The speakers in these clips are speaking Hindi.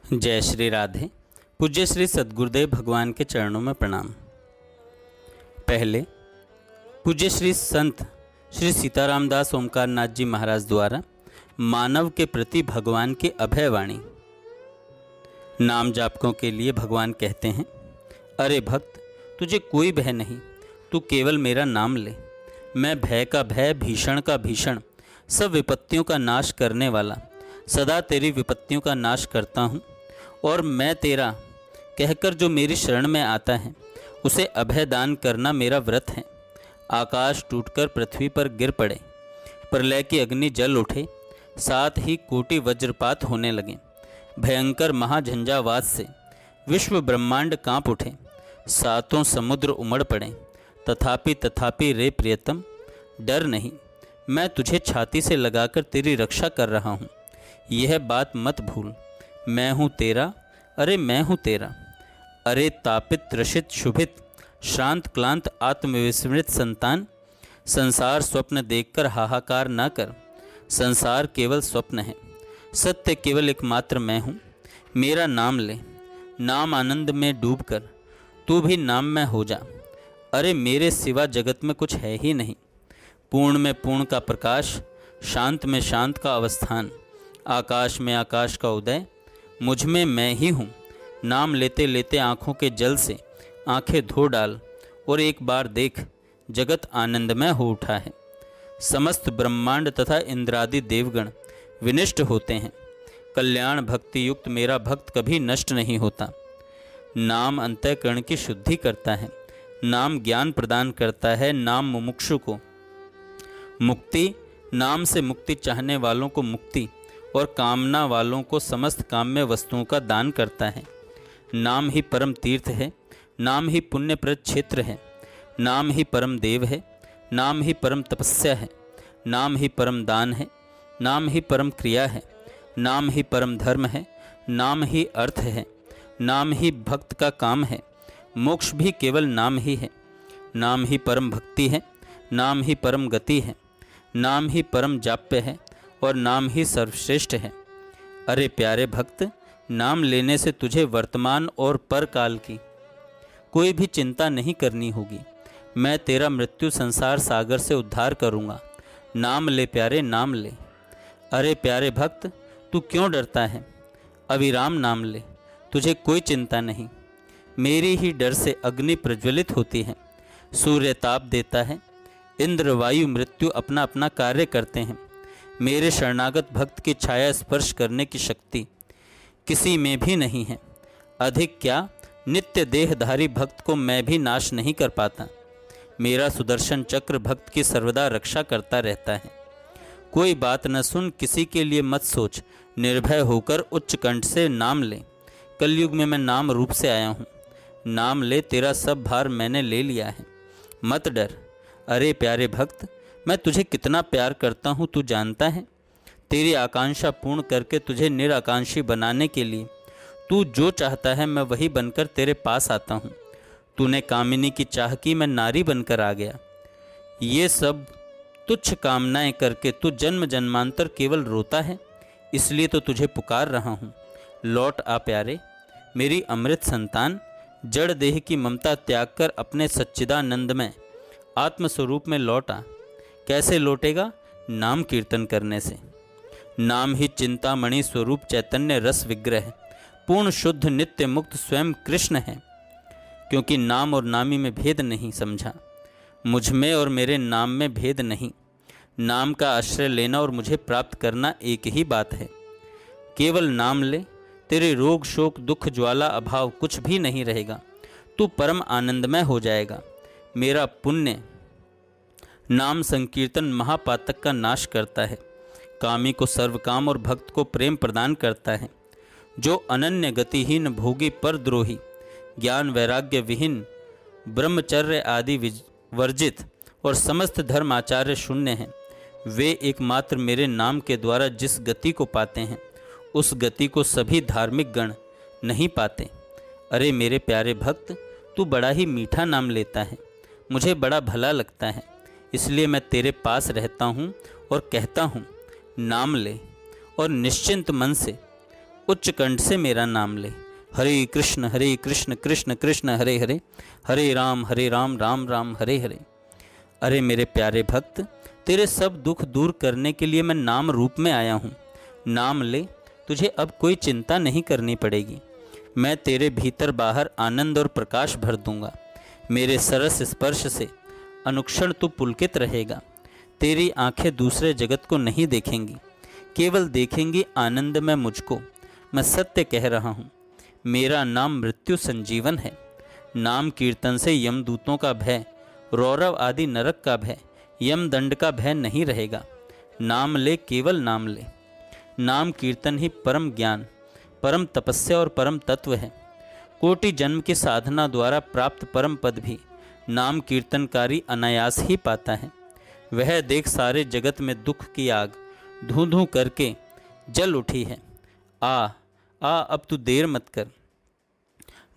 जय श्री राधे। पूज्य श्री सद्गुरुदेव भगवान के चरणों में प्रणाम। पहले पूज्य श्री संत श्री सीताराम दास ओमकारनाथ जी महाराज द्वारा मानव के प्रति भगवान की अभयवाणी। नाम जापकों के लिए भगवान कहते हैं, अरे भक्त, तुझे कोई भय नहीं, तू केवल मेरा नाम ले। मैं भय का भय, भीषण का भीषण, सब विपत्तियों का नाश करने वाला, सदा तेरी विपत्तियों का नाश करता हूँ। और मैं तेरा कहकर जो मेरी शरण में आता है उसे अभय दान करना मेरा व्रत है। आकाश टूटकर पृथ्वी पर गिर पड़े, प्रलय की अग्नि जल उठे, साथ ही कोटि वज्रपात होने लगे, भयंकर महाझंझावात से विश्व ब्रह्मांड कांप उठे, सातों समुद्र उमड़ पड़े, तथापि रे प्रियतम डर नहीं, मैं तुझे छाती से लगाकर तेरी रक्षा कर रहा हूँ। यह बात मत भूल, मैं हूँ तेरा, अरे मैं हूँ तेरा। अरे तापित त्रसित शुभित श्रांत क्लांत आत्मविस्मृत संतान, संसार स्वप्न देखकर हाहाकार न कर। संसार केवल स्वप्न है, सत्य केवल एकमात्र मैं हूँ। मेरा नाम ले, नाम आनंद में डूब कर तू भी नाम में हो जा। अरे मेरे सिवा जगत में कुछ है ही नहीं। पूर्ण में पूर्ण का प्रकाश, शांत में शांत का अवस्थान, आकाश में आकाश का उदय, मुझ में मैं ही हूँ। नाम लेते लेते आँखों के जल से आँखें धो डाल और एक बार देख, जगत आनंदमय हो उठा है। समस्त ब्रह्मांड तथा इंद्रादि देवगण विनष्ट होते हैं। कल्याण भक्ति युक्त मेरा भक्त कभी नष्ट नहीं होता। नाम अंतःकरण की शुद्धि करता है, नाम ज्ञान प्रदान करता है, नाम मुमुक्षु को मुक्ति, नाम से मुक्ति चाहने वालों को मुक्ति और कामना वालों को समस्त काम्य वस्तुओं का दान करता है। नाम ही परम तीर्थ है, नाम ही पुण्यप्रद क्षेत्र है, नाम ही परम देव है, नाम ही परम तपस्या है, नाम ही परम दान है, नाम ही परम क्रिया है, नाम ही परम धर्म है, नाम ही अर्थ है, नाम ही भक्त का काम है। मोक्ष भी केवल नाम ही है। नाम ही परम भक्ति है, नाम ही परम गति है, नाम ही परम जाप्य है और नाम ही सर्वश्रेष्ठ है। अरे प्यारे भक्त, नाम लेने से तुझे वर्तमान और परकाल की कोई भी चिंता नहीं करनी होगी। मैं तेरा मृत्यु संसार सागर से उद्धार करूँगा। नाम ले प्यारे, नाम ले। अरे प्यारे भक्त, तू क्यों डरता है? अविराम नाम ले, तुझे कोई चिंता नहीं। मेरी ही डर से अग्नि प्रज्वलित होती है, सूर्य ताप देता है, इंद्र वायु मृत्यु अपना अपना कार्य करते हैं। मेरे शरणागत भक्त की छाया स्पर्श करने की शक्ति किसी में भी नहीं है। अधिक क्या, नित्य देहधारी भक्त को मैं भी नाश नहीं कर पाता। मेरा सुदर्शन चक्र भक्त की सर्वदा रक्षा करता रहता है। कोई बात न सुन, किसी के लिए मत सोच, निर्भय होकर उच्च कंठ से नाम ले। कलयुग में मैं नाम रूप से आया हूँ। नाम ले, तेरा सब भार मैंने ले लिया है, मत डर। अरे प्यारे भक्त, मैं तुझे कितना प्यार करता हूँ तू जानता है। तेरी आकांक्षा पूर्ण करके तुझे निराकांक्षी बनाने के लिए तू जो चाहता है मैं वही बनकर तेरे पास आता हूँ। तूने कामिनी की चाह की, मैं नारी बनकर आ गया। ये सब तुच्छ कामनाएं करके तू जन्म जन्मांतर केवल रोता है, इसलिए तो तुझे पुकार रहा हूँ। लौट आ प्यारे, मेरी अमृत संतान। जड़ देह की ममता त्याग कर अपने सच्चिदानंद में आत्मस्वरूप में लौट आ। कैसे लौटेगा? नाम कीर्तन करने से। नाम ही चिंतामणि स्वरूप चैतन्य रस विग्रह, पूर्ण शुद्ध नित्य मुक्त स्वयं कृष्ण है। क्योंकि नाम और नामी में भेद नहीं समझा, मुझ में और मेरे नाम में भेद नहीं। नाम का आश्रय लेना और मुझे प्राप्त करना एक ही बात है। केवल नाम ले, तेरे रोग शोक दुख ज्वाला अभाव कुछ भी नहीं रहेगा। तू परम आनंदमय हो जाएगा। मेरा पुण्य नाम संकीर्तन महापातक का नाश करता है, कामी को सर्वकाम और भक्त को प्रेम प्रदान करता है। जो अनन्य गतिहीन भोगी परद्रोही, ज्ञान वैराग्य विहीन, ब्रह्मचर्य आदि वर्जित और समस्त धर्म आचार्य शून्य हैं, वे एकमात्र मेरे नाम के द्वारा जिस गति को पाते हैं उस गति को सभी धार्मिक गण नहीं पाते। अरे मेरे प्यारे भक्त, तू बड़ा ही मीठा नाम लेता है, मुझे बड़ा भला लगता है, इसलिए मैं तेरे पास रहता हूँ और कहता हूँ नाम ले और निश्चिंत मन से उच्च कंठ से मेरा नाम ले। हरे कृष्ण कृष्ण कृष्ण हरे हरे, हरे राम राम राम हरे हरे। अरे मेरे प्यारे भक्त, तेरे सब दुख दूर करने के लिए मैं नाम रूप में आया हूँ। नाम ले, तुझे अब कोई चिंता नहीं करनी पड़ेगी। मैं तेरे भीतर बाहर आनंद और प्रकाश भर दूंगा। मेरे सरस स्पर्श से अनुक्षण तू पुलकित रहेगा। तेरी आंखें दूसरे जगत को नहीं देखेंगी, केवल देखेंगी आनंद में मुझको। मैं सत्य कह रहा हूँ, मेरा नाम मृत्यु संजीवन है। नाम कीर्तन से यमदूतों का भय, रौरव आदि नरक का भय, यम दंड का भय नहीं रहेगा। नाम ले, केवल नाम ले। नाम कीर्तन ही परम ज्ञान, परम तपस्या और परम तत्व है। कोटि जन्म की साधना द्वारा प्राप्त परम पद भी नाम कीर्तनकारी अनायास ही पाता है। वह देख, सारे जगत में दुख की आग धूं धूं करके जल उठी है। आ अब तू देर मत कर।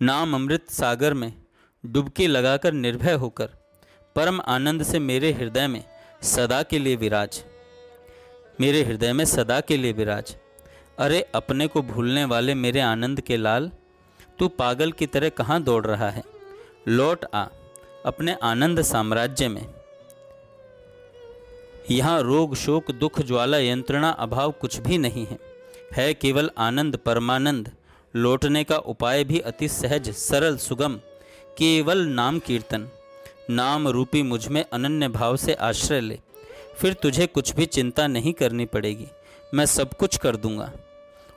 नाम अमृत सागर में डुबकी लगाकर निर्भय होकर परम आनंद से मेरे हृदय में सदा के लिए विराज। मेरे हृदय में सदा के लिए विराज। अरे अपने को भूलने वाले मेरे आनंद के लाल, तू पागल की तरह कहाँ दौड़ रहा है? लौट आ अपने आनंद साम्राज्य में। यहाँ रोग शोक दुख ज्वाला यंत्रणा अभाव कुछ भी नहीं है केवल आनंद परमानंद। लौटने का उपाय भी अति सहज सरल सुगम, केवल नाम कीर्तन। नाम रूपी मुझ में अनन्य भाव से आश्रय ले, फिर तुझे कुछ भी चिंता नहीं करनी पड़ेगी। मैं सब कुछ कर दूंगा।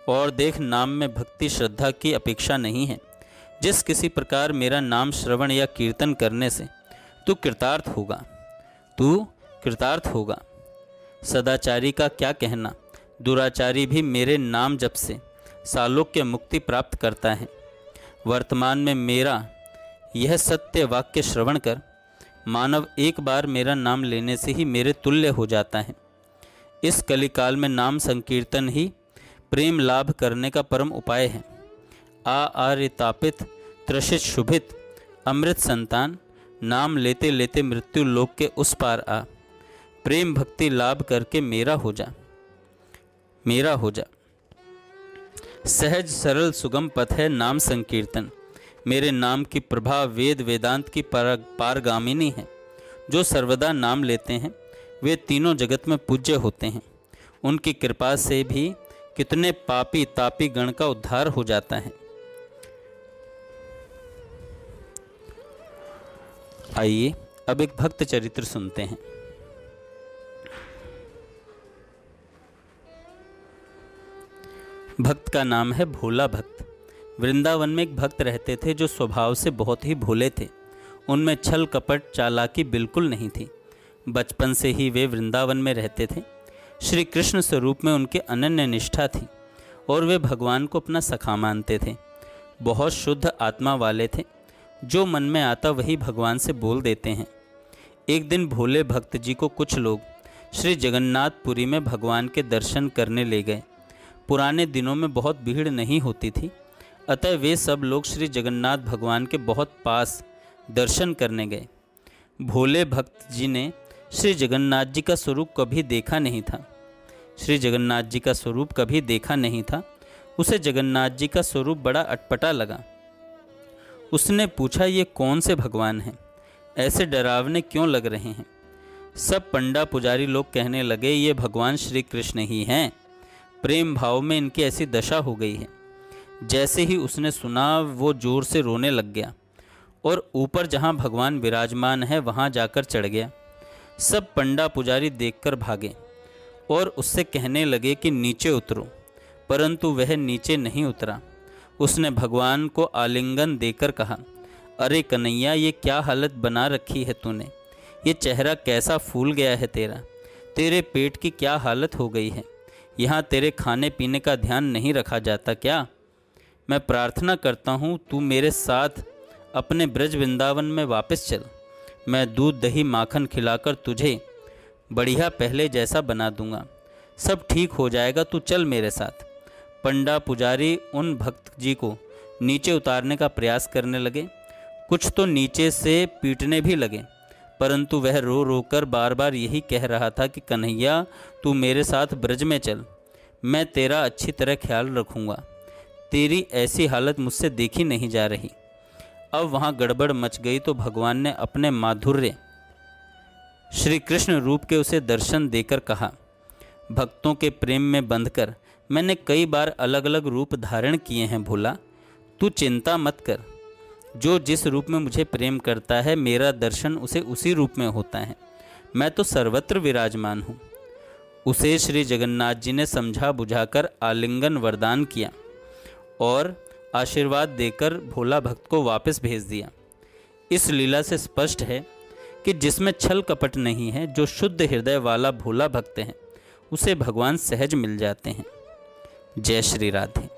और देख, नाम में भक्ति श्रद्धा की अपेक्षा नहीं है। जिस किसी प्रकार मेरा नाम श्रवण या कीर्तन करने से तू कृतार्थ होगा। सदाचारी का क्या कहना, दुराचारी भी मेरे नाम जप से सालोक्य मुक्ति प्राप्त करता है। वर्तमान में मेरा यह सत्य वाक्य श्रवण कर मानव एक बार मेरा नाम लेने से ही मेरे तुल्य हो जाता है। इस कलिकाल में नाम संकीर्तन ही प्रेम लाभ करने का परम उपाय है। आर्य तापित त्रसित शुभित अमृत संतान, नाम लेते लेते मृत्यु लोक के उस पार आ। प्रेम भक्ति लाभ करके मेरा हो जा। सहज सरल सुगम पथ है नाम संकीर्तन। मेरे नाम की प्रभा वेद वेदांत की पारगामिनी है। जो सर्वदा नाम लेते हैं वे तीनों जगत में पूज्य होते हैं। उनकी कृपा से भी कितने पापी तापी गण का उद्धार हो जाता है। आइए अब एक भक्त चरित्र सुनते हैं। भक्त का नाम है भोला भक्त। वृंदावन में एक भक्त रहते थे जो स्वभाव से बहुत ही भोले थे। उनमें छल कपट चालाकी बिल्कुल नहीं थी। बचपन से ही वे वृंदावन में रहते थे। श्री कृष्ण स्वरूप में उनके अनन्य निष्ठा थी और वे भगवान को अपना सखा मानते थे। बहुत शुद्ध आत्मा वाले थे। जो मन में आता वही भगवान से बोल देते हैं। एक दिन भोले भक्त जी को कुछ लोग श्री जगन्नाथपुरी में भगवान के दर्शन करने ले गए। पुराने दिनों में बहुत भीड़ नहीं होती थी, अतः वे सब लोग श्री जगन्नाथ भगवान के बहुत पास दर्शन करने गए। भोले भक्त जी ने श्री जगन्नाथ जी का स्वरूप कभी देखा नहीं था। उसे जगन्नाथ जी का स्वरूप बड़ा अटपटा लगा। उसने पूछा, ये कौन से भगवान हैं? ऐसे डरावने क्यों लग रहे हैं? सब पंडा पुजारी लोग कहने लगे, ये भगवान श्री कृष्ण ही हैं। प्रेम भाव में इनकी ऐसी दशा हो गई है। जैसे ही उसने सुना वो जोर से रोने लग गया और ऊपर जहाँ भगवान विराजमान है वहाँ जाकर चढ़ गया। सब पंडा पुजारी देखकर भागे और उससे कहने लगे कि नीचे उतरो, परंतु वह नीचे नहीं उतरा। उसने भगवान को आलिंगन देकर कहा, अरे कन्हैया, ये क्या हालत बना रखी है तूने? ये चेहरा कैसा फूल गया है तेरा? तेरे पेट की क्या हालत हो गई है? यहाँ तेरे खाने पीने का ध्यान नहीं रखा जाता क्या? मैं प्रार्थना करता हूँ तू मेरे साथ अपने ब्रज वृंदावन में वापस चल। मैं दूध दही माखन खिलाकर तुझे बढ़िया पहले जैसा बना दूंगा। सब ठीक हो जाएगा, तू चल मेरे साथ। पंडा पुजारी उन भक्त जी को नीचे उतारने का प्रयास करने लगे। कुछ तो नीचे से पीटने भी लगे, परंतु वह रो रो कर बार बार यही कह रहा था कि कन्हैया, तू मेरे साथ ब्रज में चल, मैं तेरा अच्छी तरह ख्याल रखूँगा। तेरी ऐसी हालत मुझसे देखी नहीं जा रही। अब वहाँ गड़बड़ मच गई तो भगवान ने अपने माधुर्य श्री कृष्ण रूप के उसे दर्शन देकर कहा, भक्तों के प्रेम में बंधकर मैंने कई बार अलग अलग रूप धारण किए हैं भोला, तू चिंता मत कर। जो जिस रूप में मुझे प्रेम करता है मेरा दर्शन उसे उसी रूप में होता है। मैं तो सर्वत्र विराजमान हूँ। उसे श्री जगन्नाथ जी ने समझा बुझाकर आलिंगन वरदान किया और आशीर्वाद देकर भोला भक्त को वापस भेज दिया। इस लीला से स्पष्ट है कि जिसमें छल कपट नहीं है, जो शुद्ध हृदय वाला भोला भक्त है, उसे भगवान सहज मिल जाते हैं। जय श्री राधे।